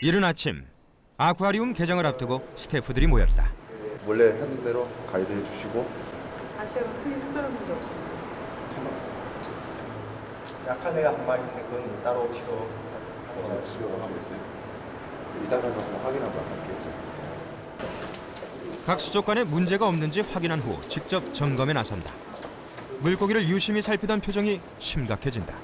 이른 아침 아쿠아리움 개장을 앞두고 스태프들이 모였다. 원래 하던 대로 가이드해 주시고. 아시아가 크게 특별한 문제 없습니다. 약한 애가 한 마리 있는데 그건 따로 치료하고 치료하고 있어요. 이따 가서 한번 확인 한번 할게요. 각 수족관에 문제가 없는지 확인한 후 직접 점검에 나선다. 물고기를 유심히 살피던 표정이 심각해진다.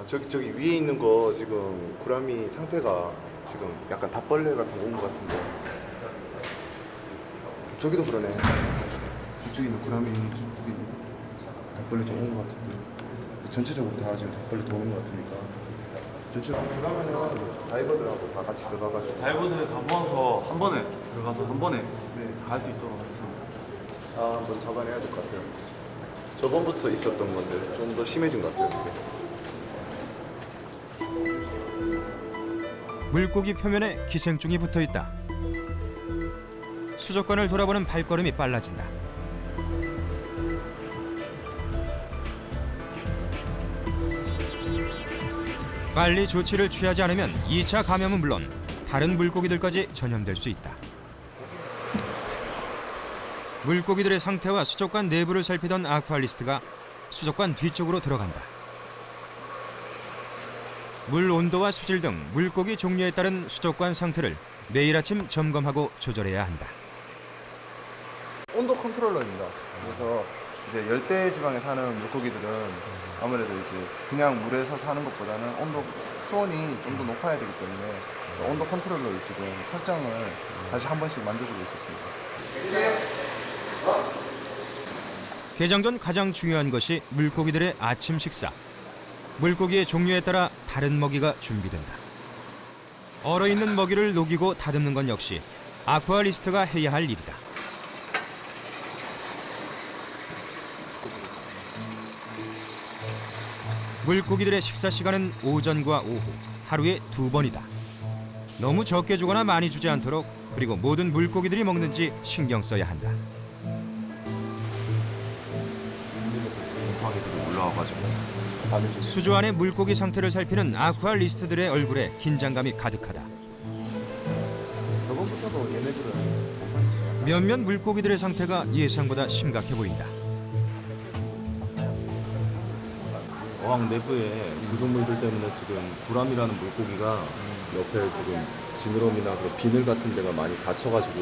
저기 위에 있는 거 지금 구라미 상태가 지금 약간 닭벌레 같은 거 온 것 같은데. 저기도 그러네. 저쪽에 있는 구라미 저기 닭벌레 좀 온 것 같은데. 전체적으로 다 지금 닭벌레 도는 것 같으니까. 전체적으로 들어가면 다이버들하고 다 같이 들어가가지고. 다이버들 다 모아서 한 번에 들어가서 한 번에 네. 갈 수 있도록 했습니다. 한번 잡아내야 될 것 같아요. 저번부터 있었던 건데 좀 더 심해진 것 같아요. 이게. 물고기 표면에 기생충이 붙어 있다. 수족관을 돌아보는 발걸음이 빨라진다. 빨리 조치를 취하지 않으면 2차 감염은 물론 다른 물고기들까지 전염될 수 있다. 물고기들의 상태와 수족관 내부를 살피던 아쿠아리스트가 수족관 뒤쪽으로 들어간다. 물 온도와 수질 등 물고기 종류에 따른 수족관 상태를 매일 아침 점검하고 조절해야 한다. 온도 컨트롤러입니다. 그래서 이제 열대 지방에 사는 물고기들은 아무래도 이제 그냥 물에서 사는 것보다는 수온이 좀 더 높아야 되기 때문에 온도 컨트롤러를 지금 설정을 다시 한 번씩 만져주고 있었습니다. 개장 전 가장 중요한 것이 물고기들의 아침 식사. 물고기의 종류에 따라 다른 먹이가 준비된다. 얼어있는 먹이를 녹이고 다듬는 건 역시 아쿠아리스트가 해야 할 일이다. 물고기들의 식사 시간은 오전과 오후, 하루에 2번이다. 너무 적게 주거나 많이 주지 않도록, 그리고 모든 물고기들이 먹는지 신경 써야 한다. 수조 안의 물고기 상태를 살피는 아쿠아리스트들의 얼굴에 긴장감이 가득하다. 저번부터도 얘네들은 몇몇 물고기들의 상태가 예상보다 심각해 보인다. 어항 내부에 구조물들 때문에 지금 구람이라는 물고기가 옆에 지금 지느러미나 그런 비늘 같은 데가 많이 다쳐가지고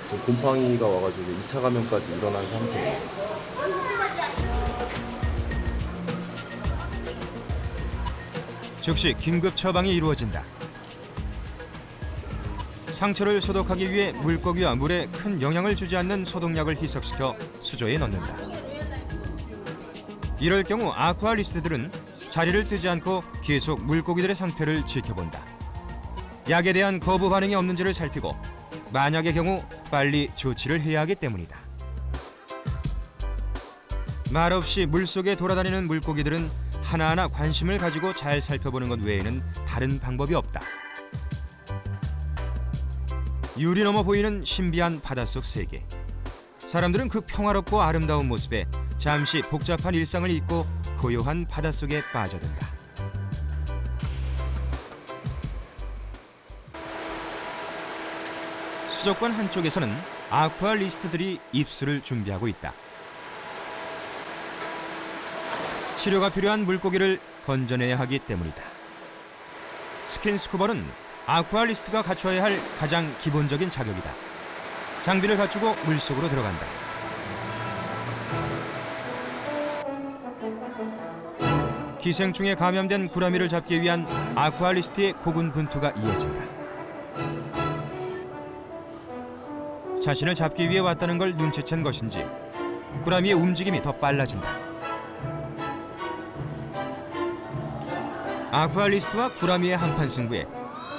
지금 곰팡이가 와가지고 이제 2차 감염까지 일어난 상태예요. 즉시 긴급 처방이 이루어진다. 상처를 소독하기 위해 물고기와 물에 큰 영향을 주지 않는 소독약을 희석시켜 수조에 넣는다. 이럴 경우 아쿠아리스트들은 자리를 뜨지 않고 계속 물고기들의 상태를 지켜본다. 약에 대한 거부 반응이 없는지를 살피고 만약의 경우 빨리 조치를 해야 하기 때문이다. 말없이 물속에 돌아다니는 물고기들은 하나하나 관심을 가지고 잘 살펴보는 것 외에는 다른 방법이 없다. 유리 넘어 보이는 신비한 바닷속 세계. 사람들은 그 평화롭고 아름다운 모습에 잠시 복잡한 일상을 잊고 고요한 바닷속에 빠져든다. 수족관 한쪽에서는 아쿠아리스트들이 입수를 준비하고 있다. 치료가 필요한 물고기를 건져내야 하기 때문이다. 스킨스쿠버는 아쿠아리스트가 갖춰야 할 가장 기본적인 자격이다. 장비를 갖추고 물속으로 들어간다. 기생충에 감염된 구라미를 잡기 위한 아쿠아리스트의 고군분투가 이어진다. 자신을 잡기 위해 왔다는 걸 눈치챈 것인지 구라미의 움직임이 더 빨라진다. 아쿠아리스트와 구라미의 한판 승부에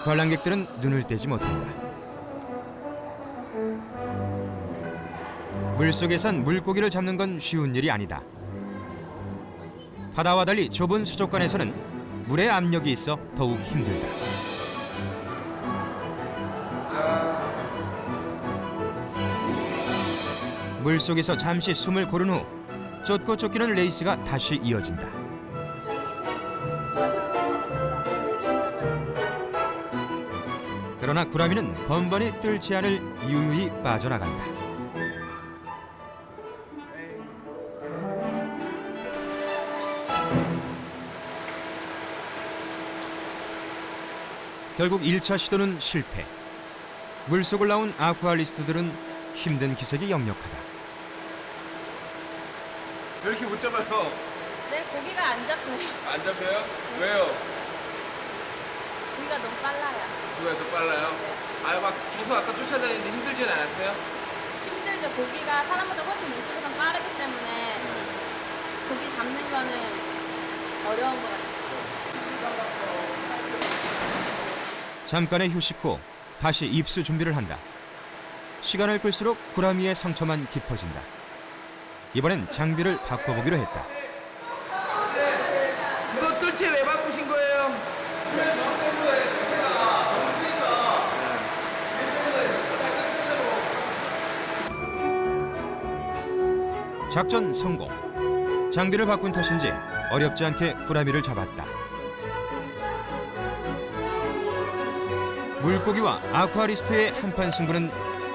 관람객들은 눈을 떼지 못한다. 물속에선 물고기를 잡는 건 쉬운 일이 아니다. 바다와 달리 좁은 수족관에서는 물의 압력이 있어 더욱 힘들다. 물속에서 잠시 숨을 고른 후 쫓고 쫓기는 레이스가 다시 이어진다. 그러나 구라미는 번번이 뜰지 않을 유유히 빠져나간다. 결국 1차 시도는 실패. 물속을 나온 아쿠아리스트들은 힘든 기색이 역력하다. 왜 이렇게 못 잡아요? 네, 고기가 안 잡혀요. 안 잡혀요? 왜요? 고기가 너무 빨라요. 누가 더 빨라요? 아, 막 계속 아까 쫓아다니는데 힘들진 않았어요? 힘들죠. 고기가 사람보다 훨씬 물속에서 빠르기 때문에 고기 잡는 거는 어려운 것 같아요. 잠깐의 휴식 후 다시 입수 준비를 한다. 시간을 끌수록 구라미의 상처만 깊어진다. 이번엔 장비를 바꿔보기로 했다. 이거 뜰채 왜 바꾸신 거예요? 작전 성공. 장비를 바꾼 탓인지 어렵지 않게 구라미를 잡았다. 물고기와 아쿠아리스트의 한판 승부는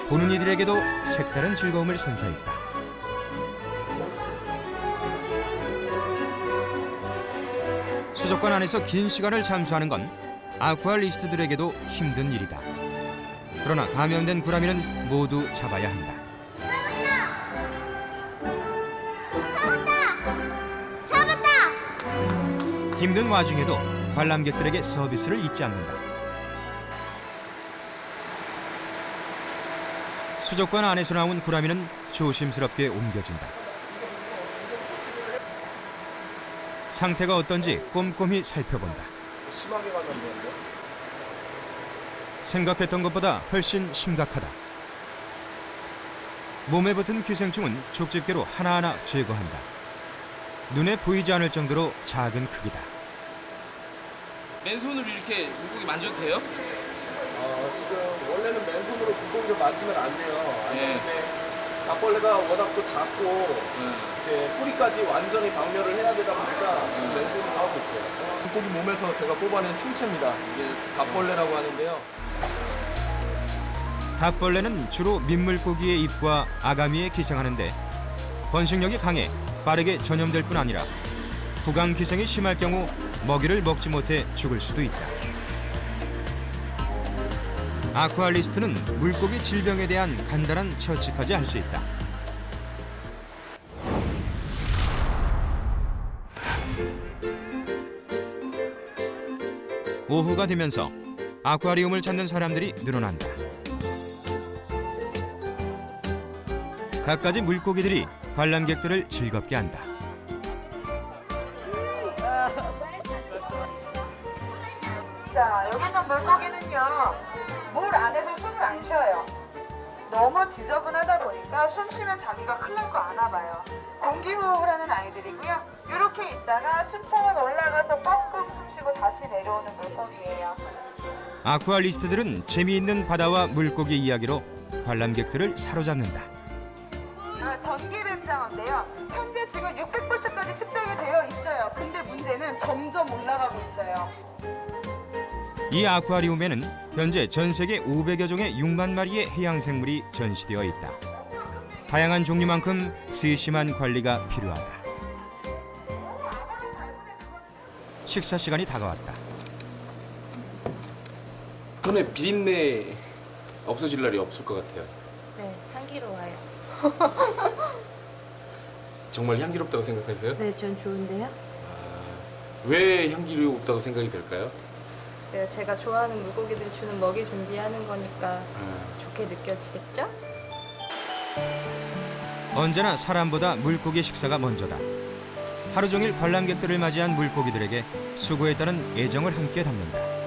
보는 이들에게도 색다른 즐거움을 선사했다. 수족관 안에서 긴 시간을 잠수하는 건 아쿠아리스트들에게도 힘든 일이다. 그러나 감염된 구라미는 모두 잡아야 한다. 힘든 와중에도 관람객들에게 서비스를 잊지 않는다. 수족관 안에서 나온 구라미는 조심스럽게 옮겨진다. 상태가 어떤지 꼼꼼히 살펴본다. 심하게 감염되는데? 생각했던 것보다 훨씬 심각하다. 몸에 붙은寄生虫은 족집게로 하나하나 제거한다. 눈에 보이지 않을 정도로 작은 크기다. 맨손으로 이렇게 물고기 만져도 돼요? 지금 원래는 맨손으로 물고기를 만지면 안 돼요. 안 네. 되는데 닭벌레가 워낙 또 작고 이렇게 뿌리까지 완전히 박멸을 해야 되다 보니까 지금 맨손으로 하고 있어요. 물고기 몸에서 제가 뽑아낸 충체입니다. 이게 닭벌레라고 하는데요. 닭벌레는 주로 민물고기의 잎과 아가미에 기생하는데 번식력이 강해 빠르게 전염될 뿐 아니라 구강 기생이 심할 경우 먹이를 먹지 못해 죽을 수도 있다. 아쿠아리스트는 물고기 질병에 대한 간단한 처치까지 할 수 있다. 오후가 되면서 아쿠아리움을 찾는 사람들이 늘어난다. 갖가지 물고기들이 관람객들을 즐겁게 한다. 자, 여기 있는 물고기는요, 물 안에서 숨을 안 쉬어요. 너무 지저분하다 보니까 숨 쉬면 자기가 큰일 날 거 아나 봐요. 공기 호흡을 하는 아이들이고요. 이렇게 있다가 숨차면 올라가서 뻥끔 숨 쉬고 다시 내려오는 물고기예요. 아쿠아리스트들은 재미있는 바다와 물고기 이야기로 관람객들을 사로잡는다. 전기 뱀장어인데요. 현재 지금 600볼트까지 측정이 되어 있어요. 근데 문제는 점점 올라가고 있어요. 이 아쿠아리움에는 현재 전 세계 500여 종의 6만 마리의 해양 생물이 전시되어 있다. 다양한 종류만큼 세심한 관리가 필요하다. 식사 시간이 다가왔다. 손에 비린내 없어질 날이 없을 것 같아요. 네, 향기로워요. 정말 향기롭다고 생각하세요? 네, 전 좋은데요. 왜 향기롭다고 생각이 될까요? 글쎄요, 제가 좋아하는 물고기들이 주는 먹이 준비하는 거니까 좋게 느껴지겠죠? 언제나 사람보다 물고기 식사가 먼저다. 하루 종일 관람객들을 맞이한 물고기들에게 수고했다는 애정을 함께 담는다.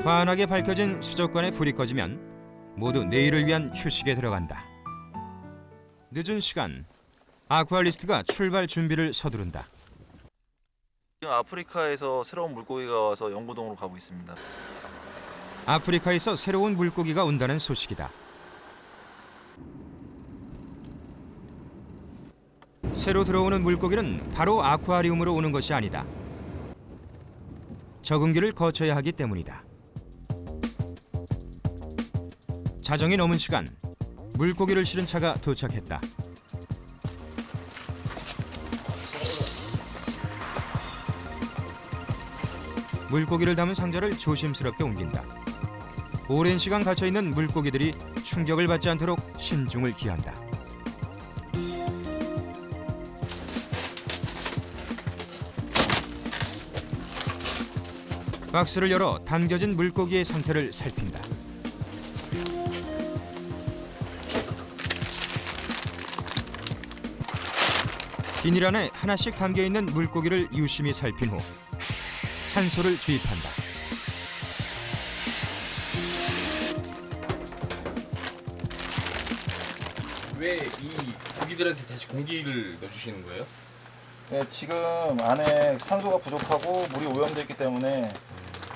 환하게 밝혀진 수족관에 불이 꺼지면 모두 내일을 위한 휴식에 들어간다. 늦은 시간, 아쿠아리스트가 출발 준비를 서두른다. 지금 아프리카에서 새로운 물고기가 와서 영구동으로 가고 있습니다. 아프리카에서 새로운 물고기가 온다는 소식이다. 새로 들어오는 물고기는 바로 아쿠아리움으로 오는 것이 아니다. 적응기를 거쳐야 하기 때문이다. 자정이 넘은 시간, 물고기를 실은 차가 도착했다. 물고기를 담은 상자를 조심스럽게 옮긴다. 오랜 시간 갇혀있는 물고기들이 충격을 받지 않도록 신중을 기한다. 박스를 열어 담겨진 물고기의 상태를 살핀다. 비닐 안에 하나씩 담겨있는 물고기를 유심히 살핀 후 산소를 주입한다. 왜 이 고기들한테 다시 공기를 넣어주시는 거예요? 네, 지금 안에 산소가 부족하고 물이 오염되어 있기 때문에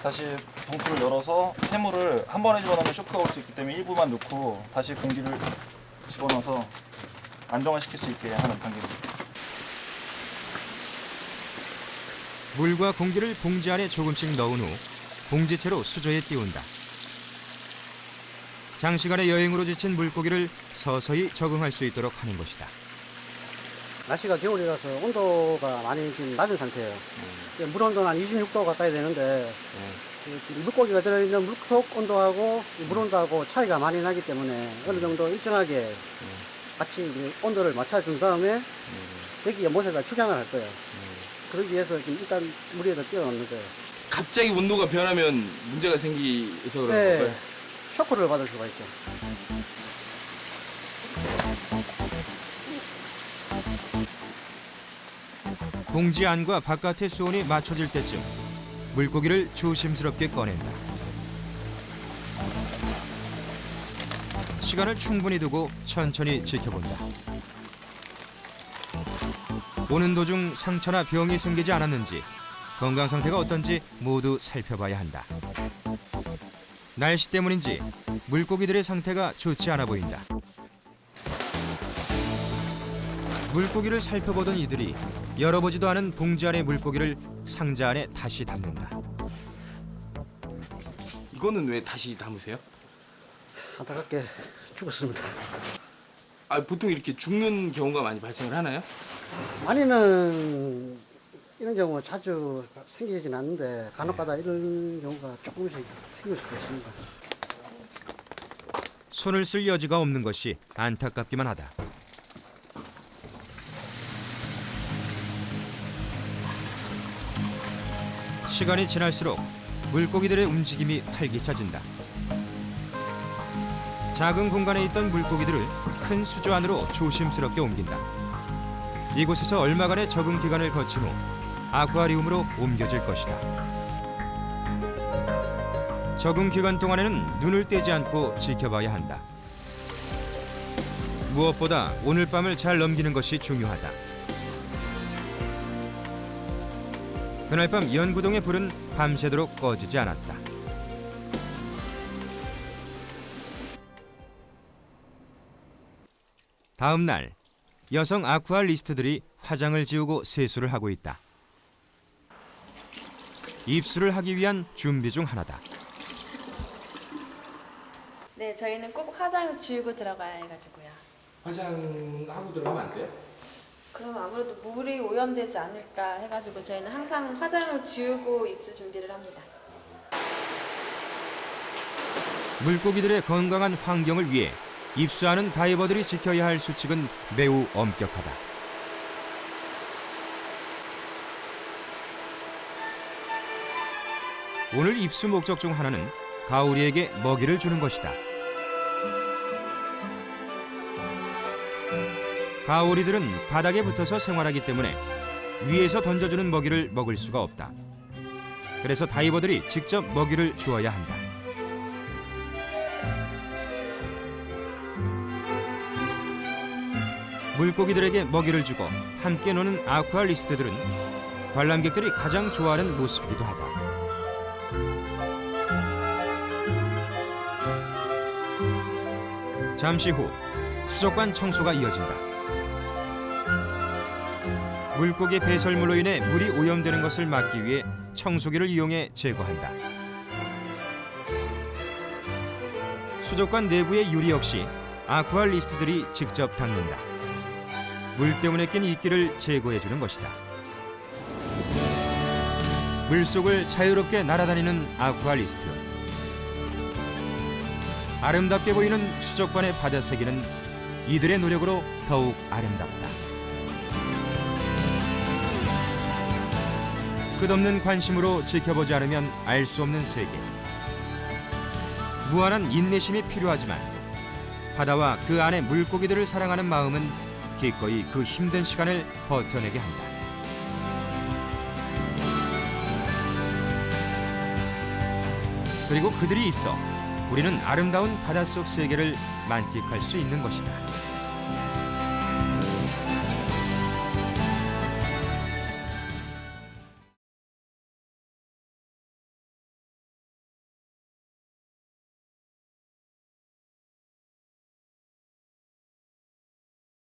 다시 봉투를 열어서 새물을 한 번에 집어넣으면 쇼크가 올 수 있기 때문에 일부만 넣고 다시 공기를 집어넣어서 안정화시킬 수 있게 하는 단계입니다. 물과 공기를 봉지 안에 조금씩 넣은 후 봉지채로 수조에 띄운다. 장시간의 여행으로 지친 물고기를 서서히 적응할 수 있도록 하는 것이다. 날씨가 겨울이라서 온도가 많이 지금 낮은 상태예요. 물 온도는 한 26도 가까이 되는데 지금 물고기가 들어있는 물속 온도하고 물 온도하고 차이가 많이 나기 때문에 어느 정도 일정하게 같이 온도를 맞춰준 다음에 여기 연못에다 축양을 할 거예요. 그러기 위해서 지금 일단 물에다 띄워놓는 거예요. 갑자기 온도가 변하면 문제가 생기서 그런 네, 건가요? 쇼크를 받을 수가 있죠. 봉지 안과 바깥의 수온이 맞춰질 때쯤 물고기를 조심스럽게 꺼낸다. 시간을 충분히 두고 천천히 지켜본다. 오는 도중 상처나 병이 생기지 않았는지, 건강 상태가 어떤지 모두 살펴봐야 한다. 날씨 때문인지 물고기들의 상태가 좋지 않아 보인다. 물고기를 살펴보던 이들이 열어보지도 않은 봉지 안의 물고기를 상자 안에 다시 담는다. 이거는 왜 다시 담으세요? 안타깝게 죽었습니다. 아, 보통 이렇게 죽는 경우가 많이 발생을 하나요? 많이는 이런 경우가 자주 생기진 않는데 간혹가다 이런 경우가 조금씩 생길 수도 있습니다. 손을 쓸 여지가 없는 것이 안타깝기만 하다. 시간이 지날수록 물고기들의 움직임이 활기차진다. 작은 공간에 있던 물고기들을 큰 수조 안으로 조심스럽게 옮긴다. 이곳에서 얼마간의 적응 기간을 거친 후 아쿠아리움으로 옮겨질 것이다. 적응 기간 동안에는 눈을 떼지 않고 지켜봐야 한다. 무엇보다 오늘 밤을 잘 넘기는 것이 중요하다. 그날 밤 연구동의 불은 밤새도록 꺼지지 않았다. 다음 날 여성 아쿠아리스트들이 화장을 지우고 세수를 하고 있다. 입수를 하기 위한 준비 중 하나다. 네, 저희는 꼭 화장을 지우고 들어가야 해가지고요. 화장하고 들어가면 안 돼요? 그럼 아무래도 물이 오염되지 않을까 해가지고 저희는 항상 화장을 지우고 입수 준비를 합니다. 물고기들의 건강한 환경을 위해 입수하는 다이버들이 지켜야 할 수칙은 매우 엄격하다. 오늘 입수 목적 중 하나는 가오리에게 먹이를 주는 것이다. 가오리들은 바닥에 붙어서 생활하기 때문에 위에서 던져주는 먹이를 먹을 수가 없다. 그래서 다이버들이 직접 먹이를 주어야 한다. 물고기들에게 먹이를 주고 함께 노는 아쿠아리스트들은 관람객들이 가장 좋아하는 모습이기도 하다. 잠시 후 수족관 청소가 이어진다. 물고기 배설물로 인해 물이 오염되는 것을 막기 위해 청소기를 이용해 제거한다. 수족관 내부의 유리 역시 아쿠아리스트들이 직접 닦는다. 물 때문에 낀 이끼를 제거해주는 것이다. 물속을 자유롭게 날아다니는 아쿠아리스트. 아름답게 보이는 수족관의 바다 세계는 이들의 노력으로 더욱 아름답다. 끝없는 관심으로 지켜보지 않으면 알 수 없는 세계. 무한한 인내심이 필요하지만 바다와 그 안의 물고기들을 사랑하는 마음은 기꺼이 그 힘든 시간을 버텨내게 한다. 그리고 그들이 있어 우리는 아름다운 바닷속 세계를 만끽할 수 있는 것이다.